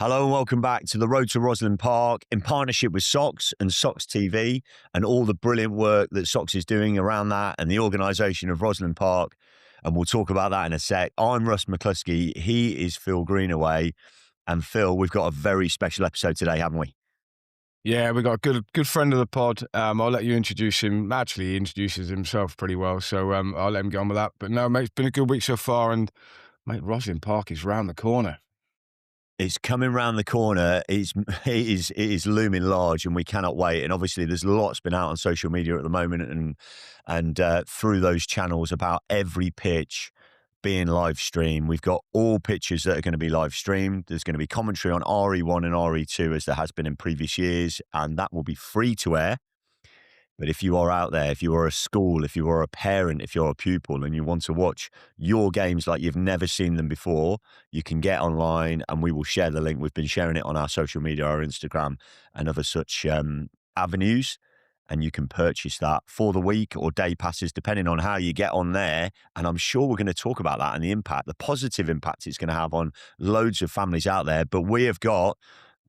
Hello and welcome back to the Road to Rosslyn Park in partnership with Sox and Sox TV and all the brilliant work that Sox is doing around that and the organisation of Rosslyn Park. And we'll talk about that in a sec. I'm Russ McCluskey. He is Phil Greenaway. And Phil, we've got a very special episode today, haven't we? Yeah, we got a good friend of the pod. I'll let you introduce him. Actually, he introduces himself pretty well, so I'll let him get on with that. But no, mate, it's been a good week so far, and mate, Rosslyn Park is round the corner. It's coming round the corner. It is looming large, and we cannot wait. And obviously, there's lots been out on social media at the moment, and through those channels about every pitch being live streamed. We've got all pitches that are going to be live streamed. There's going to be commentary on RE1 and RE2 as there has been in previous years, and that will be free to air. But if you are out there, if you are a school, if you are a parent, if you're a pupil and you want to watch your games like you've never seen them before, you can get online and we will share the link. We've been sharing it on our social media, our Instagram and other such avenues. And you can purchase that for the week or day passes, depending on how you get on there. And I'm sure we're going to talk about that and the impact, the positive impact it's going to have on loads of families out there. But we have got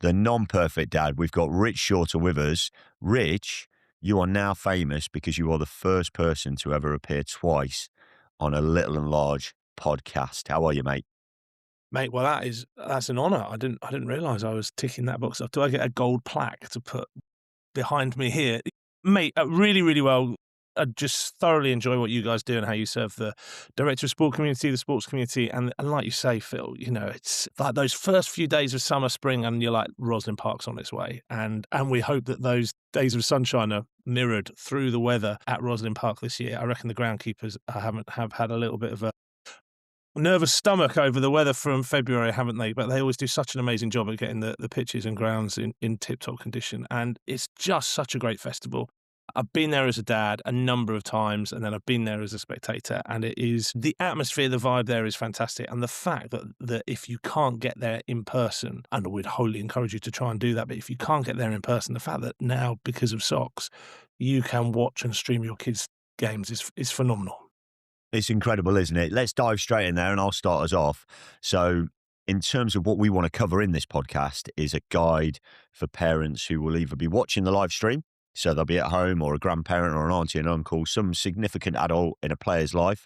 the non-perfect dad. We've got Rich Shorter with us. Rich, you are now famous because you are the first person to ever appear twice on a Little and Large podcast. How are you, mate? Mate, well, that's an honour. I didn't realise I was ticking that box off. Do I get a gold plaque to put behind me here? Mate, really, really well. I just thoroughly enjoy what you guys do and how you serve the director of sport community, the sports community. And like you say, Phil, you know, it's like those first few days of summer, spring, and you're like, Rosslyn Park's on its way. And we hope that those days of sunshine are mirrored through the weather at Rosslyn Park this year. I reckon the groundkeepers have had a little bit of a nervous stomach over the weather from February, haven't they? But they always do such an amazing job at getting the pitches and grounds in tip-top condition. And it's just such a great festival. I've been there as a dad a number of times, and then I've been there as a spectator, and it is the atmosphere, the vibe there is fantastic. And the fact that if you can't get there in person, and we'd wholly encourage you to try and do that, but if you can't get there in person, the fact that now, because of Sox, you can watch and stream your kids' games is phenomenal. It's incredible, isn't it? Let's dive straight in there and I'll start us off. So in terms of what we want to cover in this podcast is a guide for parents who will either be watching the live stream, so they'll be at home, or a grandparent or an auntie and uncle, some significant adult in a player's life,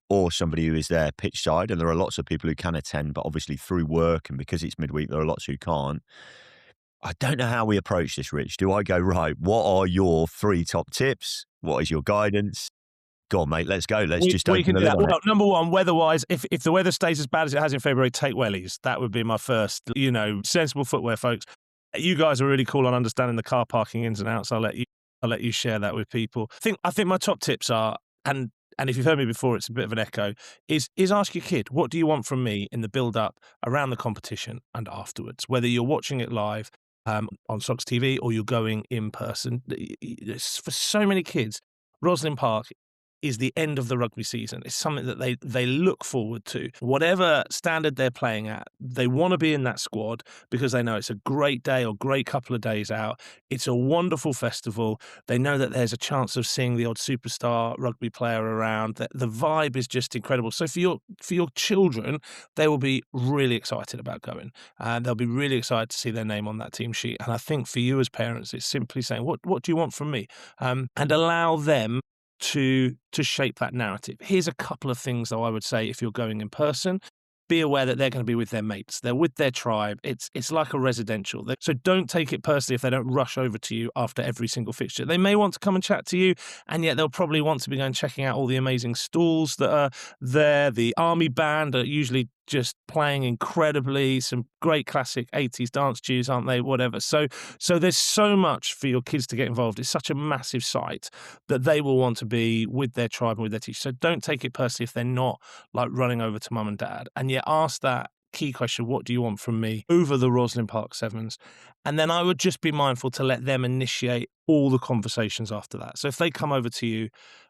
or somebody who is there pitch side. And there are lots of people who can attend, but obviously through work and because it's midweek, there are lots who can't. I don't know how we approach this, Rich. Do I go, right, what are your 3 top tips? What is your guidance? Go on, mate, let's go. Let's just open the lid on it. Well, number one, weather-wise, if the weather stays as bad as it has in February, take wellies. That would be my first, sensible footwear, folks. You guys are really cool on understanding the car parking ins and outs. I'll let you share that with people. I think my top tips are, and if you've heard me before, it's a bit of an echo, is ask your kid, what do you want from me in the build-up around the competition and afterwards? Whether you're watching it live on Sox TV or you're going in person. For so many kids, Rosslyn Park is the end of the rugby season. It's something that they look forward to. Whatever standard they're playing at, they want to be in that squad because they know it's a great day or great couple of days out. It's a wonderful festival. They know that there's a chance of seeing the odd superstar rugby player around. The vibe is just incredible. So for your children, they will be really excited about going. And they'll be really excited to see their name on that team sheet. And I think for you as parents, it's simply saying, what do you want from me? And allow them to shape that narrative. Here's a couple of things, though, I would say if you're going in person. Be aware that they're going to be with their mates. They're with their tribe. It's like a residential. So don't take it personally if they don't rush over to you after every single fixture. They may want to come and chat to you, and yet they'll probably want to be going checking out all the amazing stalls that are there. The army band are usually just playing incredibly, some great classic 80s dance tunes, aren't they? Whatever. So there's so much for your kids to get involved. It's such a massive site that they will want to be with their tribe and with their teacher. So don't take it personally if they're not like running over to mum and dad. And yet ask that key question, what do you want from me over the Rosslyn Park Sevens? And then I would just be mindful to let them initiate all the conversations after that. So if they come over to you,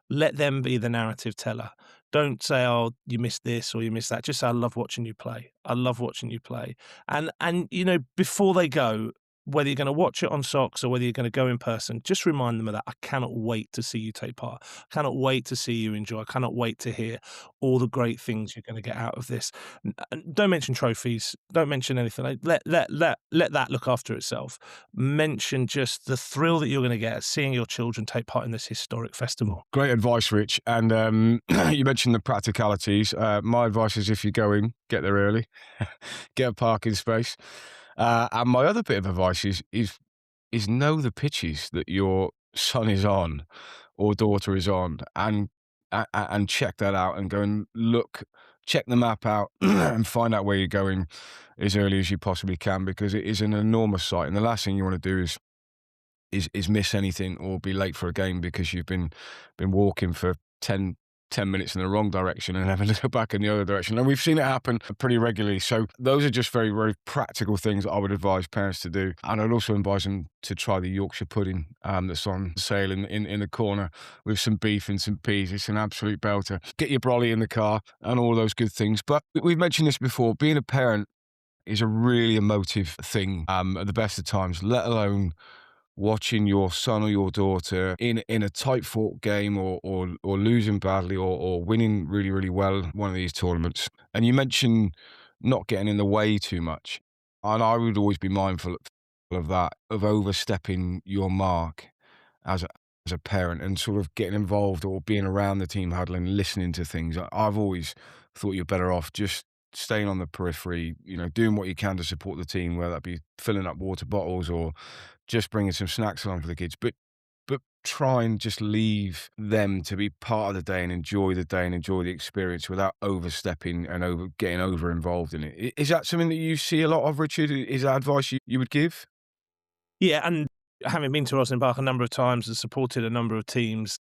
let them be the narrative teller. Don't say, oh, you missed this or you missed that. Just say, I love watching you play. I love watching you play. And before they go, whether you're going to watch it on Socks or whether you're going to go in person, just remind them of that. I cannot wait to see you take part. I cannot wait to see you enjoy. I cannot wait to hear all the great things you're going to get out of this. Don't mention trophies. Don't mention anything. Let that look after itself. Mention just the thrill that you're going to get at seeing your children take part in this historic festival. Great advice, Rich. And you mentioned the practicalities. My advice is if you're going, get there early, get a parking space. And my other bit of advice is know the pitches that your son is on or daughter is on, and check that out and go and check the map out and find out where you're going as early as you possibly can, because it is an enormous site, and the last thing you want to do is miss anything or be late for a game because you've been walking for 10 minutes in the wrong direction and having to go back in the other direction. And we've seen it happen pretty regularly. So those are just very, very practical things that I would advise parents to do. And I'd also advise them to try the Yorkshire pudding that's on sale in the corner with some beef and some peas. It's an absolute belter. Get your brolly in the car and all those good things. But we've mentioned this before, being a parent is a really emotive thing at the best of times, let alone watching your son or your daughter in a tight-fought game or losing badly or winning really, really well one of these tournaments. And you mentioned not getting in the way too much. And I would always be mindful of that, of overstepping your mark as a parent and sort of getting involved or being around the team huddle and listening to things. I've always thought you're better off just staying on the periphery, doing what you can to support the team, whether that be filling up water bottles or just bringing some snacks along for the kids, but try and just leave them to be part of the day and enjoy the experience without overstepping and getting over involved in it. Is that something that you see a lot of, Richard? Is that advice you would give? Yeah, and having been to Rosslyn Park a number of times and supported a number of teams,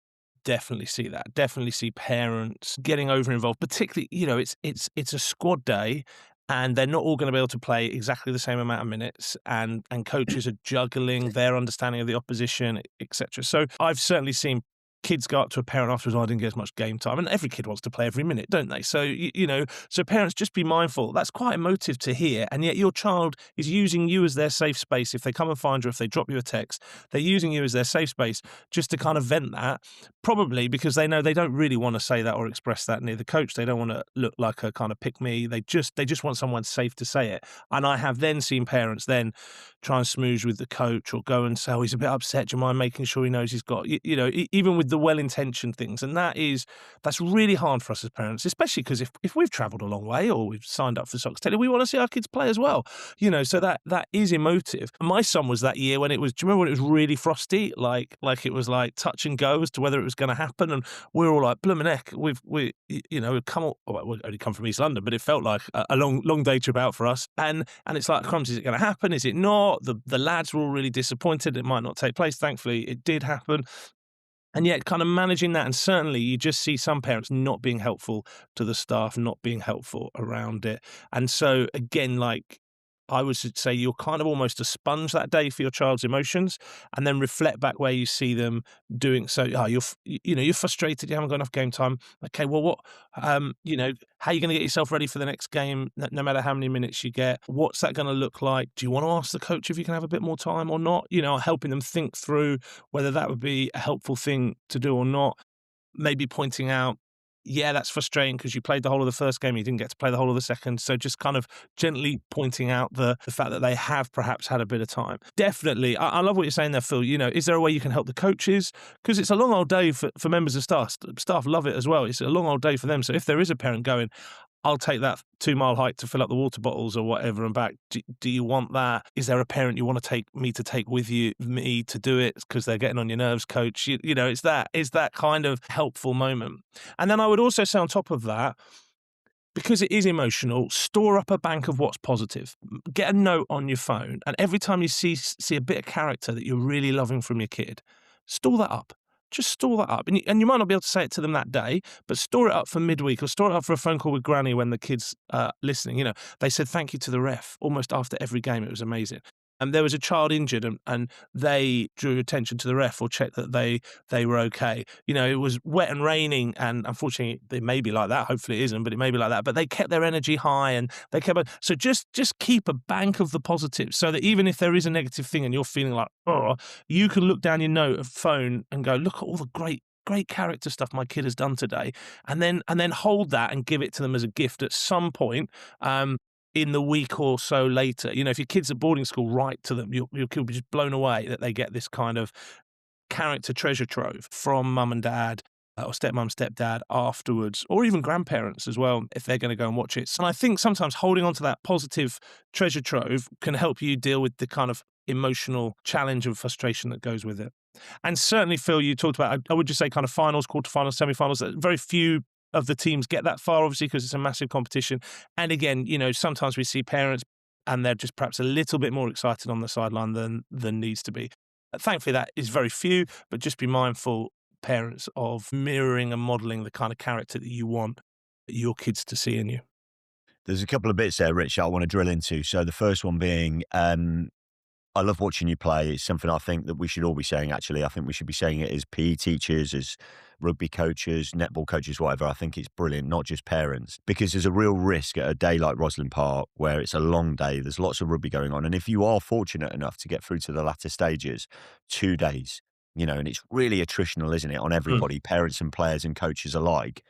definitely see that. Definitely see parents getting over involved. Particularly, it's a squad day, and they're not all going to be able to play exactly the same amount of minutes, and coaches are juggling their understanding of the opposition, etc. So I've certainly seen kids go up to a parent afterwards, I didn't get as much game time. And every kid wants to play every minute, don't they? So, so parents, just be mindful. That's quite emotive to hear. And yet your child is using you as their safe space. If they come and find you, if they drop you a text, they're using you as their safe space just to kind of vent that, probably because they know they don't really want to say that or express that near the coach. They don't want to look like a kind of pick me. They just want someone safe to say it. And I have then seen parents then try and smooze with the coach or go and say, oh, he's a bit upset. Do you mind making sure he knows he's got, even with the well-intentioned things. And that's really hard for us as parents, especially because if we've travelled a long way or we've signed up for Socks Taylor, we want to see our kids play as well. So that is emotive. My son was that year when it was, do you remember when it was really frosty? Like it was like touch and go as to whether it was going to happen. And we were all like, bloomin' heck, we've come, we've only come from East London, but it felt like a long day trip out for us. And it's like, crumbs, is it going to happen? Is it not? The lads were all really disappointed. It might not take place. Thankfully, it did happen. And yet kind of managing that, and certainly you just see some parents not being helpful to the staff, not being helpful around it. And so, again, like I would say you're kind of almost a sponge that day for your child's emotions, and then reflect back where you see them doing so. You're frustrated, you haven't got enough game time. Okay, well, what, how are you going to get yourself ready for the next game, no matter how many minutes you get? What's that going to look like? Do you want to ask the coach if you can have a bit more time or not? Helping them think through whether that would be a helpful thing to do or not. Maybe pointing out, yeah, that's frustrating because you played the whole of the first game, you didn't get to play the whole of the second. So just kind of gently pointing out the fact that they have perhaps had a bit of time. Definitely, I love what you're saying there, Phil. Is there a way you can help the coaches? Because it's a long old day for members of staff. Staff love it as well. It's a long old day for them. So if there is a parent going, I'll take that 2-mile hike to fill up the water bottles or whatever and back. Do you want that? Is there a parent you want to take me with me to do it because they're getting on your nerves, coach? It's that kind of helpful moment. And then I would also say on top of that, because it is emotional, store up a bank of what's positive. Get a note on your phone, and every time you see a bit of character that you're really loving from your kid, store that up. Just store that up. And you might not be able to say it to them that day, but store it up for midweek or store it up for a phone call with Granny when the kid's listening. They said thank you to the ref almost after every game. It was amazing. and there was a child injured, and they drew attention to the ref or checked that they were okay. You know, it was wet and raining, and unfortunately, it may be like that. Hopefully, it isn't, but it may be like that. But they kept their energy high, and they kept. So just keep a bank of the positives, so that even if there is a negative thing and you're feeling like, oh, you can look down your note of phone and go, look at all the great character stuff my kid has done today, and then hold that and give it to them as a gift at some point. In the week or so later, you know, if your kid's at boarding school, write to them. Your kid will be just blown away that they get this kind of character treasure trove from mum and dad, or stepmom, stepdad afterwards, or even grandparents as well, if they're going to go and watch it. And I think sometimes holding on to that positive treasure trove can help you deal with the kind of emotional challenge and frustration that goes with it. And certainly, Phil, you talked about, I would just say kind of finals, quarterfinals, semi-finals. Very few of the teams get that far, obviously, because it's a massive competition. And again, you know, sometimes we see parents and they're just perhaps a little bit more excited on the sideline than needs to be. Thankfully, that is very few, but just be mindful, parents, of mirroring and modelling the kind of character that you want your kids to see in you. There's a couple of bits there, Rich, I want to drill into. So the first one being, I love watching you play. It's something I think that we should all be saying, actually. I think we should be saying it as PE teachers, as rugby coaches, netball coaches, whatever. I think it's brilliant, not just parents, because there's a real risk at a day like Rosslyn Park where it's a long day. There's lots of rugby going on. And if you are fortunate enough to get through to the latter stages, 2 days, you know, and it's really attritional, isn't it, on everybody, parents and players and coaches alike,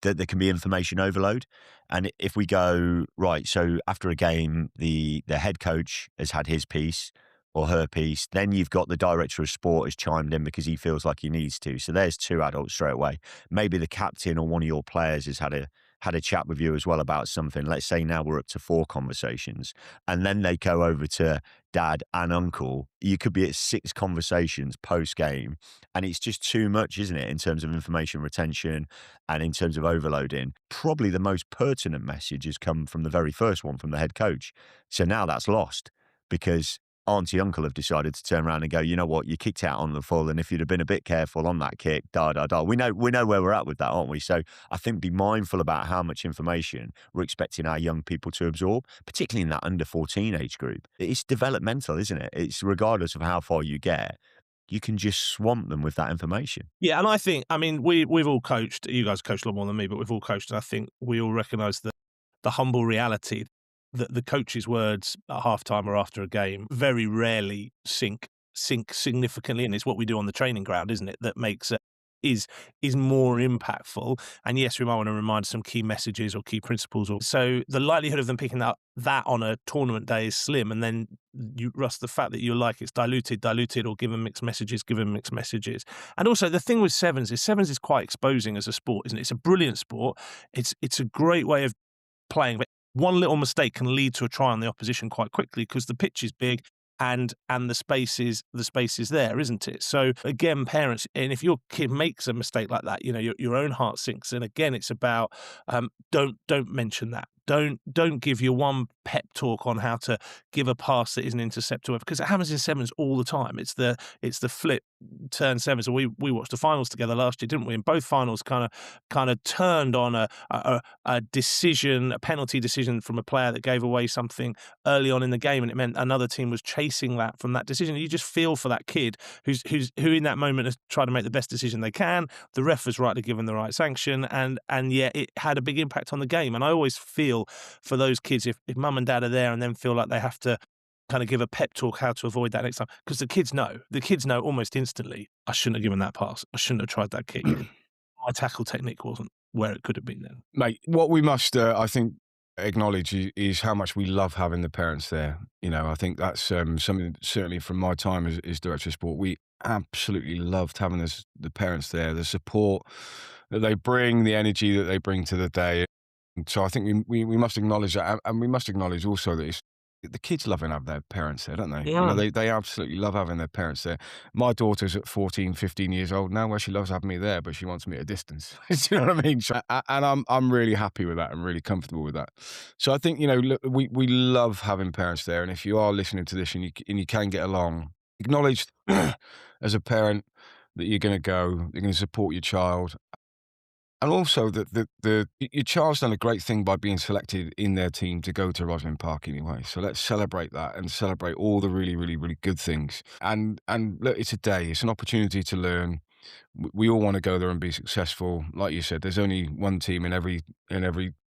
that there can be information overload. And if we go, right, so after a game, the head coach has had his piece or her piece, then you've got the director of sport has chimed in because he feels like he needs to. So there's 2 adults straight away. Maybe the captain or one of your players has had a chat with you as well about something. Let's say now we're up to 4 conversations, and then they go over to dad and uncle. You could be at 6 conversations post-game, and it's just too much, isn't it, in terms of information retention and in terms of overloading. Probably the most pertinent message has come from the very first one, from the head coach. So now that's lost because auntie, uncle have decided to turn around and go, you know what, you kicked out on the full, and if you'd have been a bit careful on that kick, We know where we're at with that, aren't we? So I think be mindful about how much information we're expecting our young people to absorb, particularly in that under 14 age group. It's developmental, isn't it? It's regardless of how far you get, you can just swamp them with that information. Yeah, and I think, I mean, we've all coached. You guys coached a lot more than me, but we've all coached, and I think we all recognise the humble reality that the coach's words at halftime or after a game very rarely sink significantly, and it's what we do on the training ground, isn't it, that makes it is more impactful. And yes, we might want to remind some key messages or key principles, or so the likelihood of them picking that on a tournament day is slim. And then Russ, the fact that you're like, it's diluted, or give them mixed messages. And also the thing with sevens is quite exposing as a sport, isn't it? It's a brilliant sport. It's a great way of playing, but one little mistake can lead to a try on the opposition quite quickly because the pitch is big and the space is there, isn't it? So again, parents, and if your kid makes a mistake like that, you know, your own heart sinks. And again, it's about don't mention that. Don't give your one pep talk on how to give a pass that isn't interceptable, because it happens in sevens all the time. It's the flip turn sevens. We watched the finals together last year, didn't we? And both finals kind of turned on a decision, a penalty decision from a player that gave away something early on in the game, and it meant another team was chasing that from that decision. You just feel for that kid who in that moment has tried to make the best decision they can. The ref was rightly given the right sanction, and yet it had a big impact on the game. And I always feel for those kids, if mum and dad are there and then feel like they have to kind of give a pep talk how to avoid that next time, because the kids know almost instantly, I shouldn't have given that pass, I shouldn't have tried that kick. My tackle technique wasn't where it could have been then. Mate, what we must, I think, acknowledge is how much we love having the parents there. You know, I think that's something, certainly from my time as director of sport, we absolutely loved having the parents there, the support that they bring, the energy that they bring to the day. So I think we must acknowledge that, and we must acknowledge also that the kids love having their parents there, don't they? Yeah. You know, they absolutely love having their parents there. My daughter's at 14, 15 years old now, where she loves having me there, but she wants me at a distance. Do you know what I mean? So, and I'm really happy with that. I'm really comfortable with that. So I think, you know, look, we love having parents there. And if you are listening to this and you can get along, acknowledge as a parent that you're going to support your child. And also your child's done a great thing by being selected in their team to go to Rosslyn Park anyway. So let's celebrate that and celebrate all the really, really, really good things. And look, it's a day. It's an opportunity to learn. We all want to go there and be successful. Like you said, there's only one team in every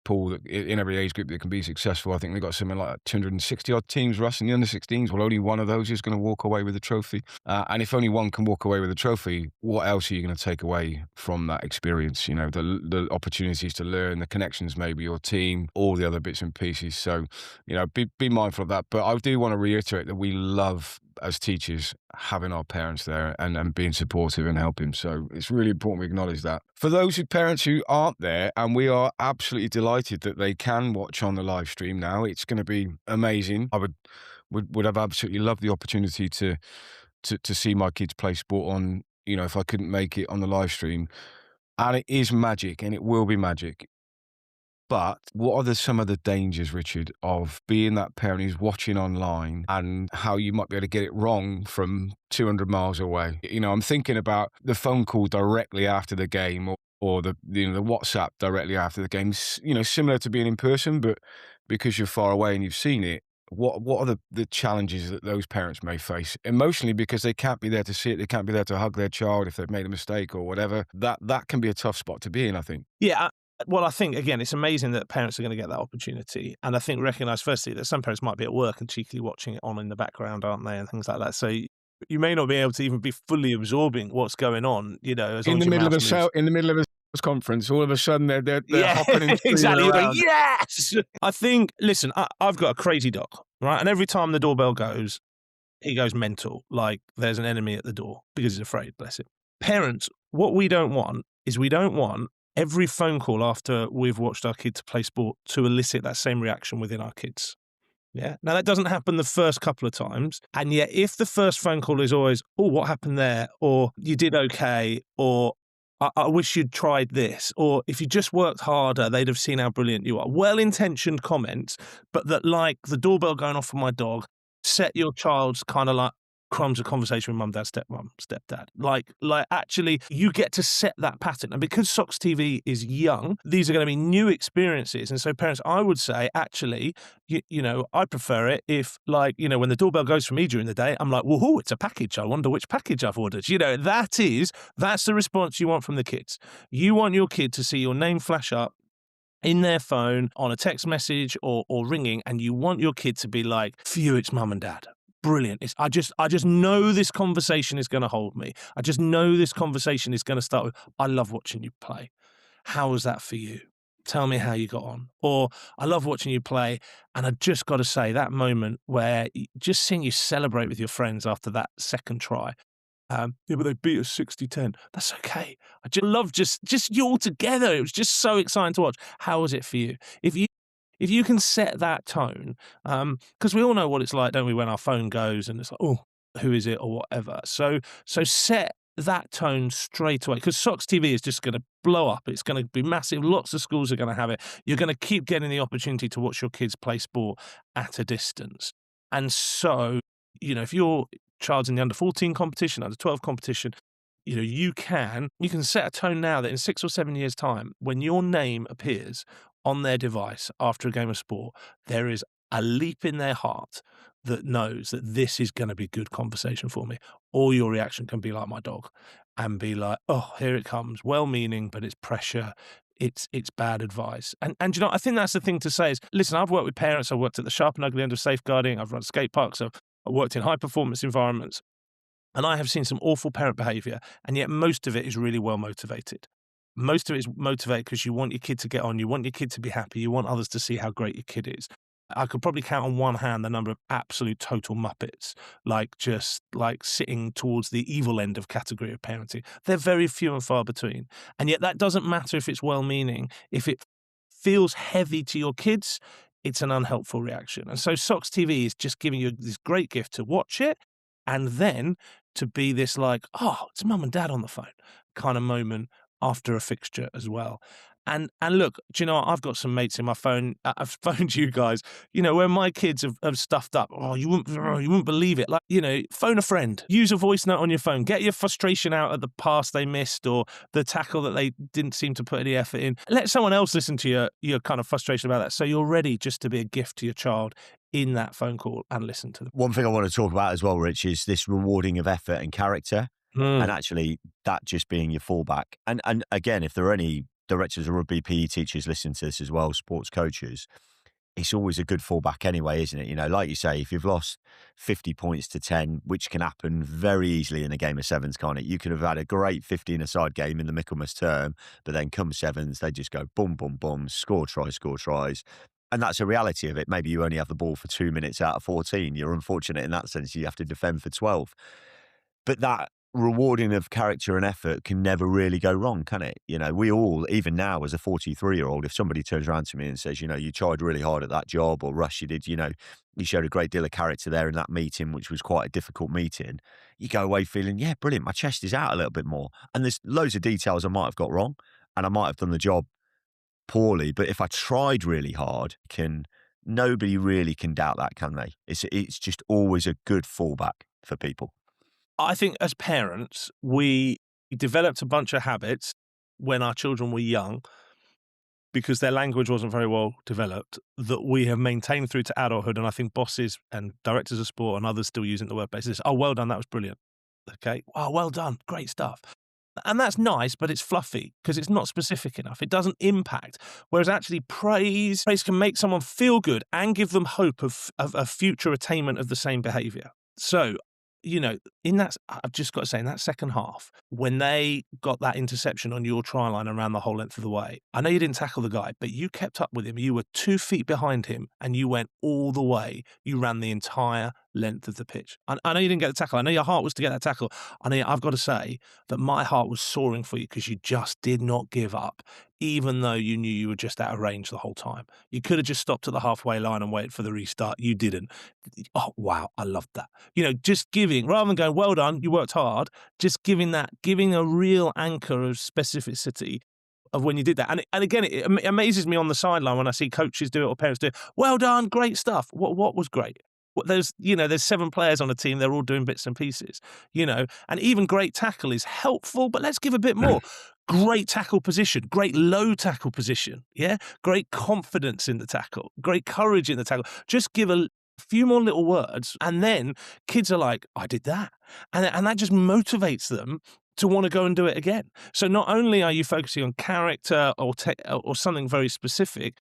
pool in every age group that can be successful. I think they've got something like 260 odd teams, Russ, in the under 16s. Well, only one of those is going to walk away with a trophy. And if only one can walk away with a trophy, what else are you going to take away from that experience? You know, the opportunities to learn, the connections, maybe your team, all the other bits and pieces. So, you know, be mindful of that. But I do want to reiterate that we love, as teachers, having our parents there and being supportive and helping. So it's really important we acknowledge that. For those parents who aren't there, and we are absolutely delighted that they can watch on the live stream now, it's going to be amazing. I would have absolutely loved the opportunity to see my kids play sport on, you know, if I couldn't make it on the live stream. And it is magic, and it will be magic. But what are some of the dangers, Richard, of being that parent who's watching online and how you might be able to get it wrong from 200 miles away? You know, I'm thinking about the phone call directly after the game or the WhatsApp directly after the game, you know, similar to being in person, but because you're far away and you've seen it. What are the challenges that those parents may face emotionally because they can't be there to see it, they can't be there to hug their child if they've made a mistake or whatever? That can be a tough spot to be in, I think. Yeah. Well, I think, again, it's amazing that parents are going to get that opportunity. And I think recognise, firstly, that some parents might be at work and cheekily watching it on in the background, aren't they, and things like that. So you may not be able to even be fully absorbing what's going on, you know, as in the middle of a conference, all of a sudden they're hopping in. Exactly. You're going, yes! I think, listen, I've got a crazy dog, right? And every time the doorbell goes, he goes mental, like there's an enemy at the door because he's afraid, bless him. Parents, what we don't want is every phone call after we've watched our kids play sport to elicit that same reaction within our kids. Yeah. Now, that doesn't happen the first couple of times. And yet, if the first phone call is always, oh, what happened there? Or you did okay? Or I wish you'd tried this. Or if you just worked harder, they'd have seen how brilliant you are. Well-intentioned comments, but that, like the doorbell going off for my dog, set your child's kind of like crumbs of conversation with mum, dad, stepmom, stepdad. Like actually you get to set that pattern. And because Sox TV is young, these are going to be new experiences. And so parents, I would say, actually, you know, I prefer it if, like, you know, when the doorbell goes for me during the day, I'm like, woohoo, it's a package. I wonder which package I've ordered. You know, that's the response you want from the kids. You want your kid to see your name flash up in their phone on a text message or ringing, and you want your kid to be like, for you, it's mum and dad. Brilliant. I just know this conversation is going to hold me. I just know this conversation is going to start with, I love watching you play. How was that for you? Tell me how you got on. Or I love watching you play. And I just got to say, that moment where just seeing you celebrate with your friends after that second try. Yeah, but they beat us 60-10. That's okay. I just love just you all together. It was just so exciting to watch. How was it for you? If you can set that tone, because we all know what it's like, don't we, when our phone goes and it's like, oh, who is it or whatever. So set that tone straight away, because Sox TV is just going to blow up. It's going to be massive. Lots of schools are going to have it. You're going to keep getting the opportunity to watch your kids play sport at a distance. And so, you know, if your child's in the under 14 competition, under 12 competition, you know, you can set a tone now that in 6 or 7 years' time, when your name appears on their device after a game of sport, there is a leap in their heart that knows that this is going to be good conversation for me. Or your reaction can be like my dog and be like, oh, here it comes, well-meaning, but it's pressure. It's bad advice. And you know, I think that's the thing to say is, listen, I've worked with parents. I've worked at the sharp and ugly end of safeguarding. I've run skate parks. I've worked in high-performance environments. And I have seen some awful parent behaviour, and yet most of it is really well motivated. Most of it is motivated because you want your kid to get on, you want your kid to be happy, you want others to see how great your kid is. I could probably count on one hand the number of absolute total muppets, just sitting towards the evil end of category of parenting. They're very few and far between. And yet that doesn't matter if it's well-meaning. If it feels heavy to your kids, it's an unhelpful reaction. And so Sox TV is just giving you this great gift to watch it, and then to be this like, oh, it's mum and dad on the phone kind of moment after a fixture as well. And look, do you know what? I've got some mates in my phone. I've phoned you guys. When my kids have stuffed up. Oh, you wouldn't believe it. Like, phone a friend. Use a voice note on your phone. Get your frustration out at the pass they missed or the tackle that they didn't seem to put any effort in. Let someone else listen to your kind of frustration about that, so you're ready just to be a gift to your child in that phone call and listen to them. One thing I want to talk about as well, Rich, is this rewarding of effort and character, and actually that just being your fallback. And again, if there are any directors or rugby PE teachers listening to this as well, sports coaches, it's always a good fallback anyway, isn't it? Like you say, if you've lost 50 points to 10, which can happen very easily in a game of sevens, can't it? You could have had a great 15-a-side game in the Michaelmas term, but then come sevens, they just go boom, boom, boom, score tries. And that's a reality of it. Maybe you only have the ball for 2 minutes out of 14. You're unfortunate in that sense. You have to defend for 12. But that rewarding of character and effort can never really go wrong, can it? We all, even now as a 43-year-old, if somebody turns around to me and says, you tried really hard at that job, or Russ, you did, you showed a great deal of character there in that meeting, which was quite a difficult meeting. You go away feeling, yeah, brilliant. My chest is out a little bit more. And there's loads of details I might have got wrong and I might have done the job poorly, but if I tried really hard, nobody really can doubt that, can they? It's just always a good fallback for people. I think as parents, we developed a bunch of habits when our children were young because their language wasn't very well developed that we have maintained through to adulthood. And I think bosses and directors of sport and others still using the workplace is, oh, well done, that was brilliant. Okay, oh, well done, great stuff. And that's nice, but it's fluffy because it's not specific enough. It doesn't impact. Whereas actually praise can make someone feel good and give them hope of a future attainment of the same behaviour. So, in that, I've just got to say, in that second half, when they got that interception on your try line and ran the whole length of the way, I know you didn't tackle the guy, but you kept up with him. You were 2 feet behind him and you went all the way. You ran the entire length of the pitch. I know you didn't get the tackle. I know your heart was to get that tackle. I've got to say that my heart was soaring for you because you just did not give up, even though you knew you were just out of range the whole time. You could have just stopped at the halfway line and waited for the restart. You didn't. Oh, wow. I loved that. Just giving, rather than going, well done, you worked hard, just giving a real anchor of specificity of when you did that. And again, it amazes me on the sideline when I see coaches do it or parents do it. Well done, great stuff. What was great? There's 7 players on a team. They're all doing bits and pieces, and even great tackle is helpful, but let's give a bit more. Great tackle position, great low tackle position. Yeah. Great confidence in the tackle, great courage in the tackle. Just give a few more little words. And then kids are like, I did that. And that just motivates them to want to go and do it again. So not only are you focusing on character or something very specific,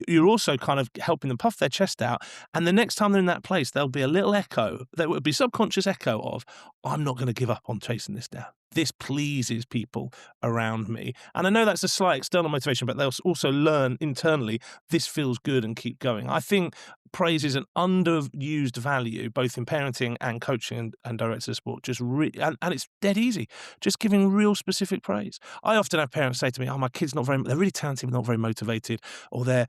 you're also kind of helping them puff their chest out. And the next time they're in that place, there'll be a little echo. There will be subconscious echo of, I'm not going to give up on chasing this down. This pleases people around me. And I know that's a slight external motivation, but they'll also learn internally, this feels good and keep going. I think praise is an underused value, both in parenting and coaching and directors of sport. And it's dead easy. Just giving real specific praise. I often have parents say to me, oh, my kid's they're really talented, but not very motivated, or they're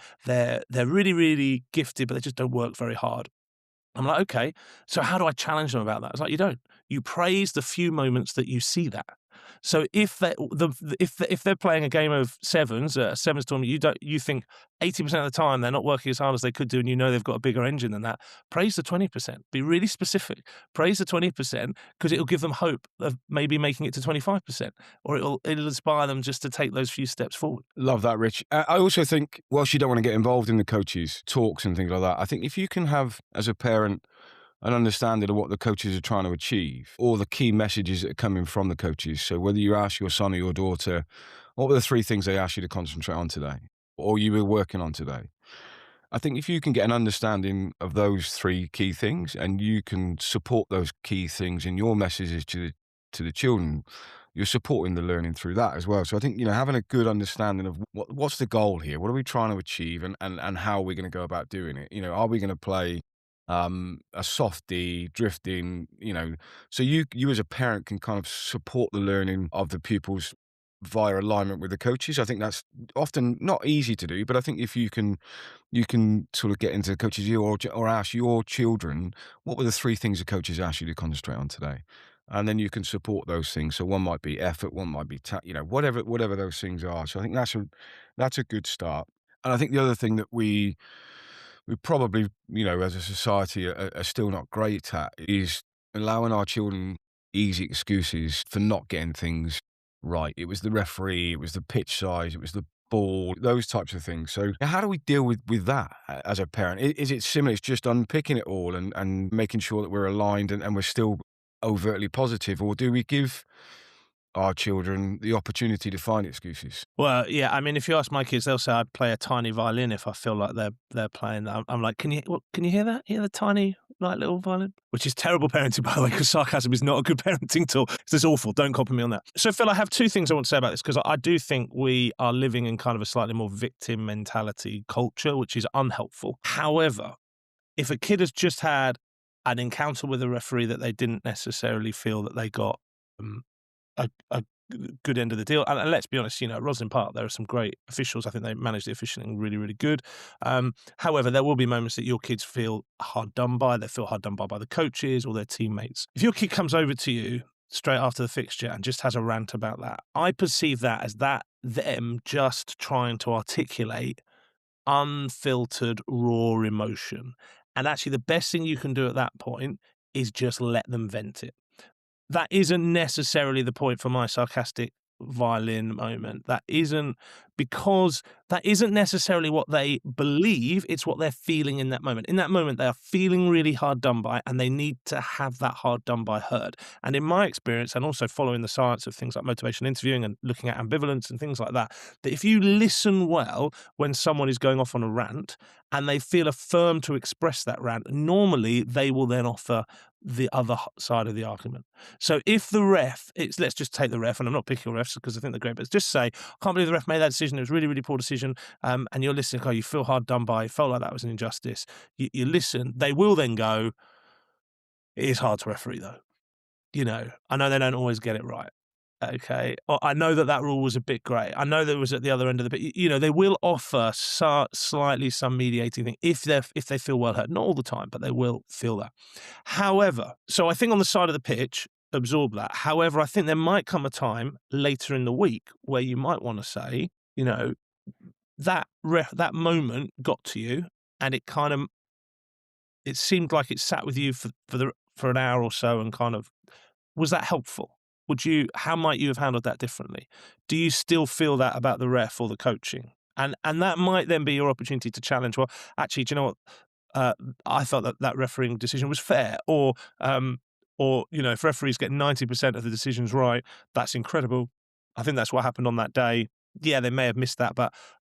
really, really gifted, but they just don't work very hard. I'm like, okay, so how do I challenge them about that? It's like, you don't. You praise the few moments that you see that. So if they're playing a game of sevens, a sevens tournament, you think 80% of the time they're not working as hard as they could do, and they've got a bigger engine than that. Praise the 20%. Be really specific. Praise the 20% because it'll give them hope of maybe making it to 25%, or it'll inspire them just to take those few steps forward. Love that, Rich. I also think, whilst you don't want to get involved in the coaches' talks and things like that, I think if you can have, as a parent, an understanding of what the coaches are trying to achieve, or the key messages that are coming from the coaches. So whether you ask your son or your daughter, what were the 3 things they asked you to concentrate on today, or you were working on today? I think if you can get an understanding of those 3 key things, and you can support those key things in your messages to the children, you're supporting the learning through that as well. So I think, having a good understanding of what's the goal here, what are we trying to achieve, and how are we going to go about doing it? Are we going to play a softy, drifting, so you as a parent can kind of support the learning of the pupils via alignment with the coaches. I think that's often not easy to do, but I think if you can sort of get into the coaches' ear or ask your children, what were the 3 things the coaches asked you to concentrate on today? and then you can support those things. So one might be effort, one might be whatever those things are. So I think that's a good start. And I think the other thing that we probably, as a society are still not great at is allowing our children easy excuses for not getting things right. It was the referee, it was the pitch size, it was the ball, those types of things. So how do we deal with that as a parent? Is it similar? It's just unpicking it all and making sure that we're aligned and we're still overtly positive, or do we give our children the opportunity to find excuses? Well, yeah. I mean, if you ask my kids, they'll say I'd play a tiny violin if I feel like they're playing that. I'm like, can you hear that? Hear the tiny little violin? Which is terrible parenting, by the way, because sarcasm is not a good parenting tool. It's awful. Don't copy me on that. So, Phil, I have two things I want to say about this, because I do think we are living in kind of a slightly more victim mentality culture, which is unhelpful. However, if a kid has just had an encounter with a referee that they didn't necessarily feel that they got a good end of the deal. And let's be honest, at Rosslyn Park, there are some great officials. I think they manage the officiating really, really good. However, there will be moments that your kids feel hard done by. They feel hard done by the coaches or their teammates. If your kid comes over to you straight after the fixture and just has a rant about that, I perceive that as them just trying to articulate unfiltered, raw emotion. And actually, the best thing you can do at that point is just let them vent it. That isn't necessarily the point for my sarcastic violin moment. That isn't necessarily what they believe. It's what they're feeling in that moment. In that moment, they are feeling really hard done by, and they need to have that hard done by heard. And in my experience, and also following the science of things like motivational interviewing and looking at ambivalence and things like that if you listen well when someone is going off on a rant and they feel affirmed to express that rant, normally they will then offer the other side of the argument. So if the ref, let's just take the ref, and I'm not picking refs because I think they're great, but just say, I can't believe the ref made that decision. It was really, really poor decision. And you're listening, you feel hard done by, felt like that was an injustice. You listen, they will then go, it is hard to referee though. I know they don't always get it right. Okay. Or I know that rule was a bit grey. I know that it was at the other end of the bit. They will offer slightly some mediating thing if they feel well heard. Not all the time, but they will feel that. However, so I think on the side of the pitch, absorb that. However, I think there might come a time later in the week where you might want to say, that moment got to you, and it seemed like it sat with you for an hour or so, and kind of, was that helpful? How might you have handled that differently? Do you still feel that about the ref or the coaching? And that might then be your opportunity to challenge. Well, actually, do you know what? I thought that refereeing decision was fair, or if referees get 90% of the decisions right, that's incredible. I think that's what happened on that day. Yeah, they may have missed that, but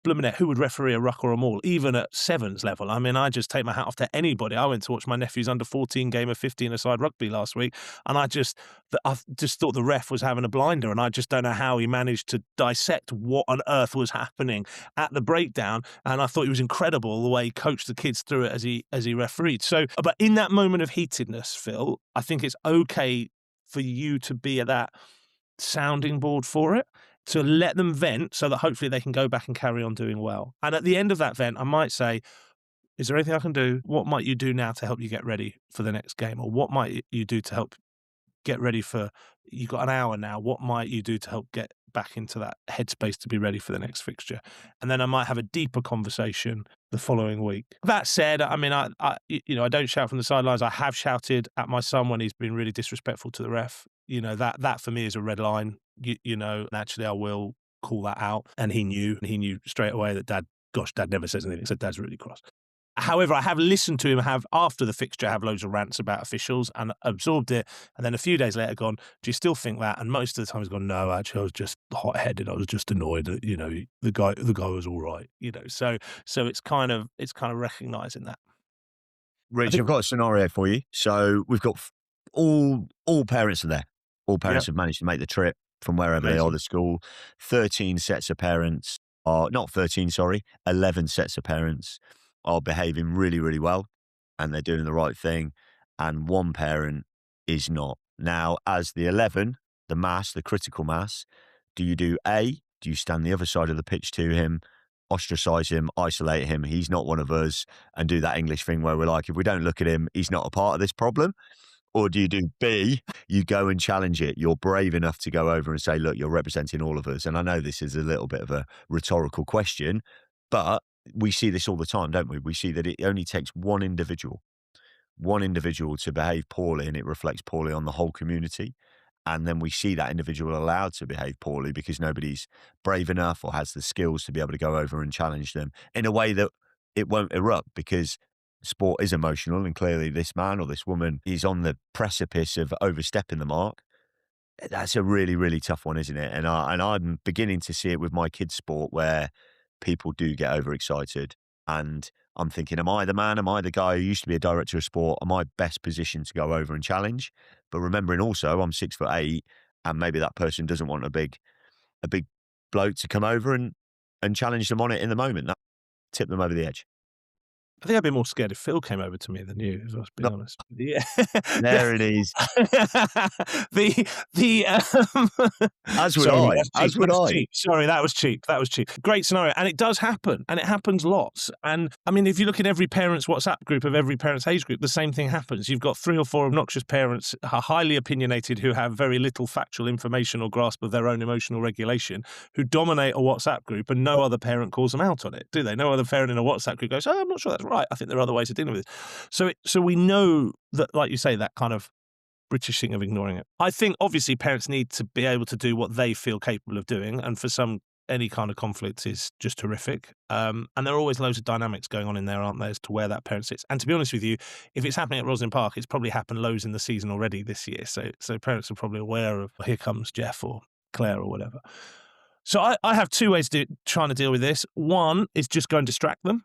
Blumenette, who would referee a ruck or a maul, even at sevens level? I mean, I just take my hat off to anybody. I went to watch my nephew's under-14 game of 15-a-side rugby last week, and I just thought the ref was having a blinder, and I just don't know how he managed to dissect what on earth was happening at the breakdown, and I thought he was incredible the way he coached the kids through it as he refereed. So, but in that moment of heatedness, Phil, I think it's okay for you to be at that sounding board for it, to let them vent so that hopefully they can go back and carry on doing well. And at the end of that vent, I might say, is there anything I can do? What might you do now to help you get ready for the next game? Or what might you do to help get ready you've got an hour now, what might you do to help get back into that headspace to be ready for the next fixture? And then I might have a deeper conversation the following week. That said, I mean, I don't shout from the sidelines. I have shouted at my son when he's been really disrespectful to the ref. That for me is a red line. Naturally I will call that out. And he knew straight away that Dad never says anything. So Dad's really cross. However, I have listened to him after the fixture have loads of rants about officials and absorbed it. And then a few days later gone, do you still think that? And most of the time he's gone, no, actually I was just hot-headed. I was just annoyed that, the guy was all right. So it's kind of recognizing that. Rich, I've got a scenario for you. So we've got all parents are there. All parents have managed to make the trip from wherever they are, the school. 13 sets of parents are, not 13, sorry, 11 sets of parents are behaving really, really well, and they're doing the right thing. And one parent is not. Now, as the 11, the critical mass, do you stand the other side of the pitch to him, ostracize him, isolate him, he's not one of us, and do that English thing where we're like, if we don't look at him, he's not a part of this problem? Or do you do B, you go and challenge it? You're brave enough to go over and say, look, you're representing all of us. And I know this is a little bit of a rhetorical question, but we see this all the time, don't we? We see that it only takes one individual to behave poorly, and it reflects poorly on the whole community. And then we see that individual allowed to behave poorly because nobody's brave enough or has the skills to be able to go over and challenge them in a way that it won't erupt, because sport is emotional. And clearly this man or this woman is on the precipice of overstepping the mark. That's a really, really tough one, isn't it? And I'm beginning to see it with my kids' sport, where people do get overexcited. And I'm thinking, am I the man? Am I the guy who used to be a director of sport? Am I best positioned to go over and challenge? But remembering also, I'm 6'8", and maybe that person doesn't want a big bloke to come over and challenge them on it in the moment. That tip them over the edge. I think I'd be more scared if Phil came over to me than you, if I was being honest. Yeah. There it is. As would Sorry, I. As would I. cheap. Sorry, that was cheap. Great scenario. And it does happen. And it happens lots. And I mean, if you look at every parent's WhatsApp group of every parent's age group, the same thing happens. You've got 3 or 4 obnoxious parents, highly opinionated, who have very little factual information or grasp of their own emotional regulation, who dominate a WhatsApp group, and no other parent calls them out on it, do they? No other parent in a WhatsApp group goes, oh, I'm not sure that's right. I think there are other ways of dealing with it. So we know that, like you say, that kind of British thing of ignoring it. I think obviously parents need to be able to do what they feel capable of doing, and for some, any kind of conflict is just horrific. And there are always loads of dynamics going on in there, aren't there, as to where that parent sits. And to be honest with you, if it's happening at Rosslyn Park, it's probably happened loads in the season already this year. So parents are probably aware of, here comes Jeff or Claire or whatever. So I have 2 ways to trying to deal with this. One is just go and distract them.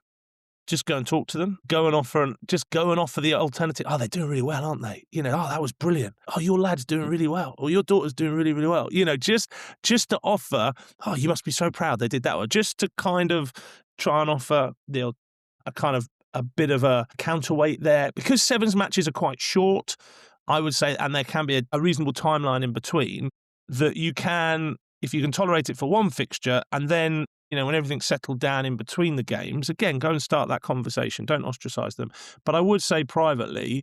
Just go and talk to them. Go and offer the alternative. Oh, they're doing really well, aren't they? You know, oh, that was brilliant. Oh, your lad's doing really well. Or your daughter's doing really, really well. You know, just to offer, oh, you must be so proud they did that. Or just to kind of try and offer a bit of a counterweight there. Because sevens matches are quite short, I would say, and there can be a reasonable timeline in between, that you can, if you can tolerate it for one fixture, and then, you know, when everything's settled down in between the games, again, go and start that conversation. Don't ostracize them. But I would say privately,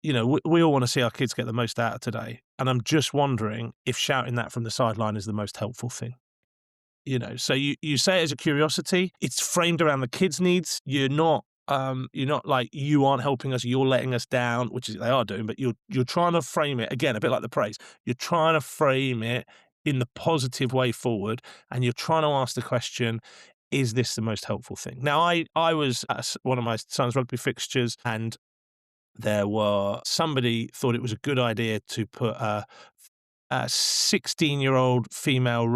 you know, we all want to see our kids get the most out of today. And I'm just wondering if shouting that from the sideline is the most helpful thing. You know, so you say it as a curiosity. It's framed around the kids' needs. You're not like, you aren't helping us, you're letting us down, which is they are doing, but you're trying to frame it, again, a bit like the praise. You're trying to frame it in the positive way forward, and you're trying to ask the question, is this the most helpful thing? Now, I was at one of my son's rugby fixtures, and somebody thought it was a good idea to put a 16-year-old female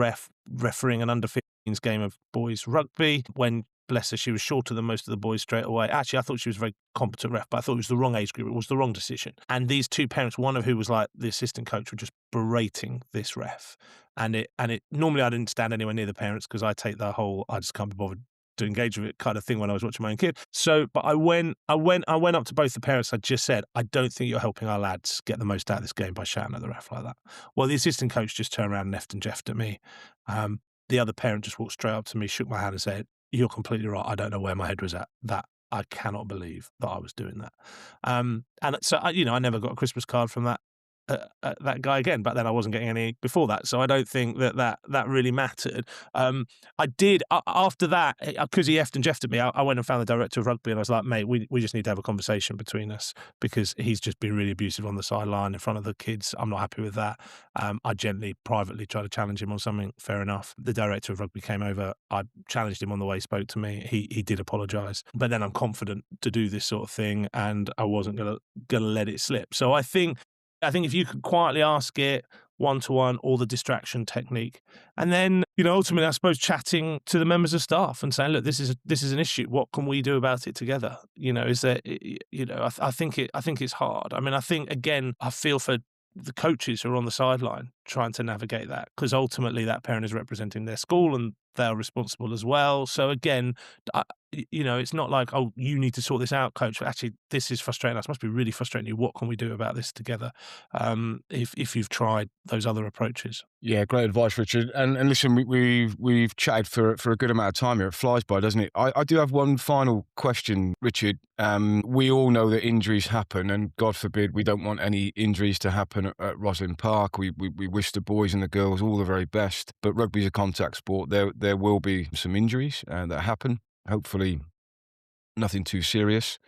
refereeing an under-15s game of boys rugby, when, bless her, she was shorter than most of the boys straight away. Actually, I thought she was a very competent ref, but I thought it was the wrong age group. It was the wrong decision. And these 2 parents, one of who was like the assistant coach, were just berating this ref. And it normally I didn't stand anywhere near the parents, because I take the whole, I just can't be bothered to engage with it kind of thing when I was watching my own kid. So, but I went up to both the parents. I just said, I don't think you're helping our lads get the most out of this game by shouting at the ref like that. Well, the assistant coach just turned around and effed and jeffed at me. The other parent just walked straight up to me, shook my hand and said, you're completely right. I don't know where my head was at. That I cannot believe that I was doing that. And so, I never got a Christmas card from that guy again, but then I wasn't getting any before that. So I don't think that really mattered. I did, after that, because he effed and jeffed at me, I went and found the director of rugby, and I was like, mate, we just need to have a conversation between us, because he's just been really abusive on the sideline in front of the kids. I'm not happy with that. I gently, privately tried to challenge him on something. Fair enough. The director of rugby came over. I challenged him on the way he spoke to me. He did apologise. But then I'm confident to do this sort of thing, and I wasn't gonna let it slip. So I think if you could quietly ask it one-to-one, or the distraction technique, and then, ultimately, I suppose, chatting to the members of staff and saying, look, this is an issue. What can we do about it together? Is there, I think it's hard. I mean, I think, again, I feel for the coaches who are on the sideline trying to navigate that, because ultimately that parent is representing their school and they're responsible as well. So again, It's not like, oh, you need to sort this out, coach. Actually, this is frustrating us. Must be really frustrating you. What can we do about this together? If you've tried those other approaches. Yeah, great advice, Richard. And listen, we've chatted for a good amount of time here. It flies by, doesn't it? I do have one final question, Richard. We all know that injuries happen, and God forbid we don't want any injuries to happen at Rosslyn Park. We wish the boys and the girls all the very best. But rugby's a contact sport. There will be some injuries that happen. Hopefully, nothing too serious.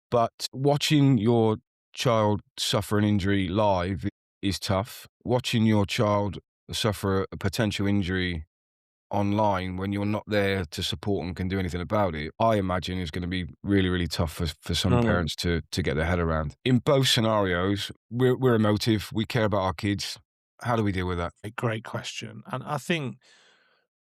But watching your child suffer an injury live is tough. Watching your child suffer a potential injury online when you're not there to support and can do anything about it, I imagine is going to be really, really tough for some parents to get their head around. In both scenarios, we're emotive. We care about our kids. How do we deal with that? A great question. And I think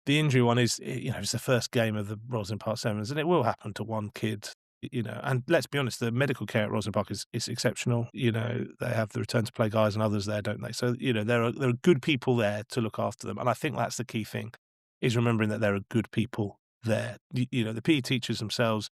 the injury one is, it's the first game of the Rosslyn Park Sevens, and it will happen to one kid. And let's be honest, the medical care at Rosslyn Park is exceptional. They have the return to play guys and others there, don't they? So, there are good people there to look after them. And I think that's the key thing, is remembering that there are good people there. The PE teachers themselves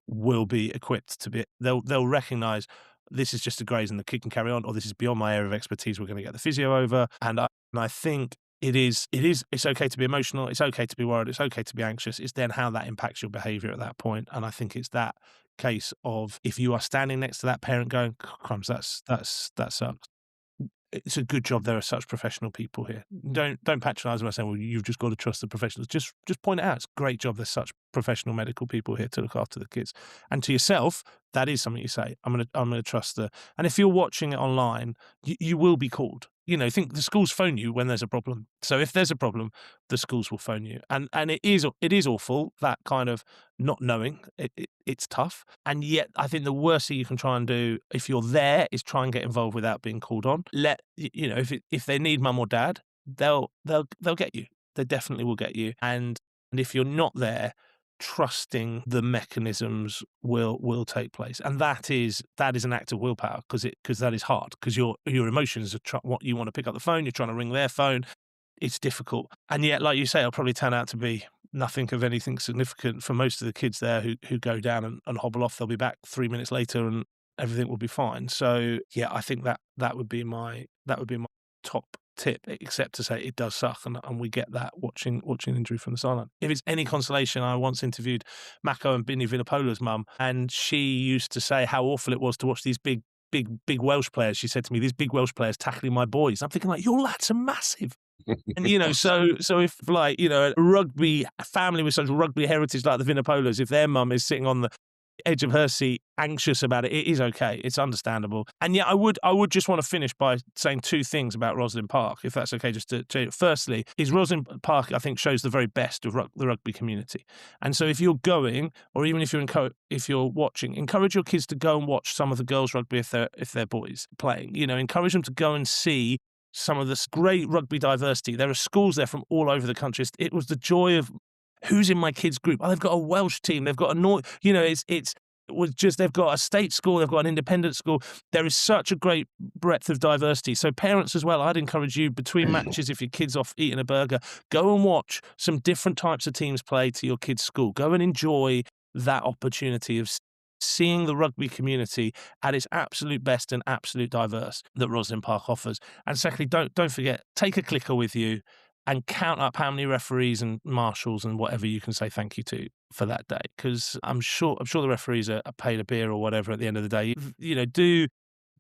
will be equipped to be, they'll recognise this is just a graze and the kid can carry on, or this is beyond my area of expertise, we're going to get the physio over. And I think it's okay to be emotional, it's okay to be worried, it's okay to be anxious. It's then how that impacts your behaviour at that point. And I think it's that case of, if you are standing next to that parent going, crumbs, that sucks. It's a good job there are such professional people here. Don't patronise them by saying, well, you've just got to trust the professionals. Just point it out. It's a great job there's such professional medical people here to look after the kids. And to yourself, that is something you say. I'm gonna trust the. And if you're watching it online, you will be called. Think the schools phone you when there's a problem. So if there's a problem, the schools will phone you. And it is awful, that kind of not knowing. It's tough. And yet I think the worst thing you can try and do if you're there is try and get involved without being called on. If they need mum or dad, they'll get you. They definitely will get you. And if you're not there, trusting the mechanisms will take place, and that is an act of willpower, because that is hard, because your emotions are what you want to pick up the phone, you're trying to ring their phone. It's difficult, and yet, like you say, it'll probably turn out to be nothing of anything significant for most of the kids there who go down and hobble off. They'll be back 3 minutes later and everything will be fine. So yeah, I think that would be my top tip, except to say it does suck, and we get that watching injury from the sideline. If it's any consolation, I once interviewed Mako and Binny Vinapola's mum, and she used to say how awful it was to watch these big Welsh players. She said to me, these big Welsh players tackling my boys. I'm thinking, like, your lads are massive. And so if, like, a rugby family with such rugby heritage like the Vinapolas, if their mum is sitting on the edge of her seat, anxious about it, it is okay. It's understandable. And yeah, I would just want to finish by saying two things about Rosslyn Park, if that's okay. Just to firstly, is Rosslyn Park, I think, shows the very best of the rugby community. And so if you're going, or even if you're watching, encourage your kids to go and watch some of the girls' rugby if they're boys playing. Encourage them to go and see some of this great rugby diversity. There are schools there from all over the country. It was the joy of who's in my kids' group. Oh, they've got a Welsh team. They've got they've got a state school. They've got an independent school. There is such a great breadth of diversity. So parents as well, I'd encourage you, between matches, if your kid's off eating a burger, go and watch some different types of teams play to your kid's school. Go and enjoy that opportunity of seeing the rugby community at its absolute best and absolute diverse that Rosslyn Park offers. And secondly, don't forget, take a clicker with you and count up how many referees and marshals and whatever you can say thank you to for that day, because I'm sure the referees are paid a beer or whatever at the end of the day.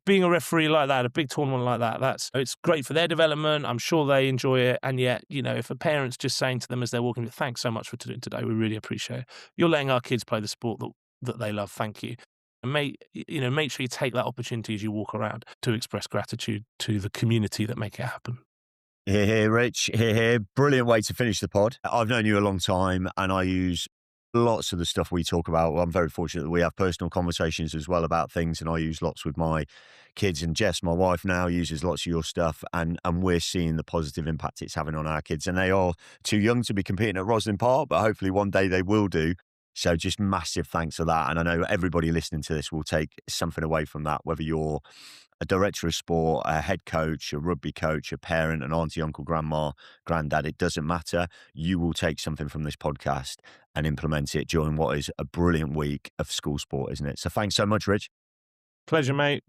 Being a referee like that, a big tournament like that, it's great for their development. I'm sure they enjoy it. And yet, if a parent's just saying to them as they're walking, thanks so much for doing today, we really appreciate it. You're letting our kids play the sport that they love. Thank you. And make sure you take that opportunity as you walk around to express gratitude to the community that make it happen. Here, Rich. Here. Brilliant way to finish the pod. I've known you a long time, and I use lots of the stuff we talk about. Well, I'm very fortunate that we have personal conversations as well about things, and I use lots with my kids. And Jess, my wife, now uses lots of your stuff, and we're seeing the positive impact it's having on our kids. And they are too young to be competing at Rosslyn Park, but hopefully one day they will do. So just massive thanks for that. And I know everybody listening to this will take something away from that, whether you're a director of sport, a head coach, a rugby coach, a parent, an auntie, uncle, grandma, granddad, it doesn't matter. You will take something from this podcast and implement it during what is a brilliant week of school sport, isn't it? So thanks so much, Rich. Pleasure, mate.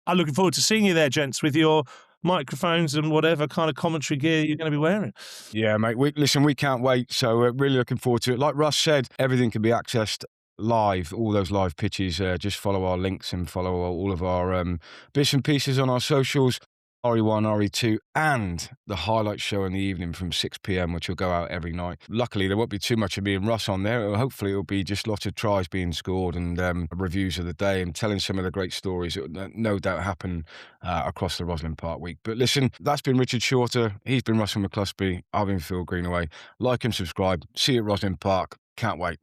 I'm looking forward to seeing you there, gents, with your microphones and whatever kind of commentary gear you're going to be wearing. Yeah, mate. We can't wait. So we're really looking forward to it. Like Russ said, everything can be accessed live, all those live pitches. Just follow our links and follow all of our bits and pieces on our socials. RE1, RE2, and the highlight show in the evening from 6 p.m, which will go out every night. Luckily, there won't be too much of me and Russ on there. Hopefully, it'll be just lots of tries being scored and reviews of the day and telling some of the great stories that no doubt happen across the Rosslyn Park week. But listen, that's been Richard Shorter. He's been Russell McCluskey. I've been Phil Greenaway. Like and subscribe. See you at Rosslyn Park. Can't wait.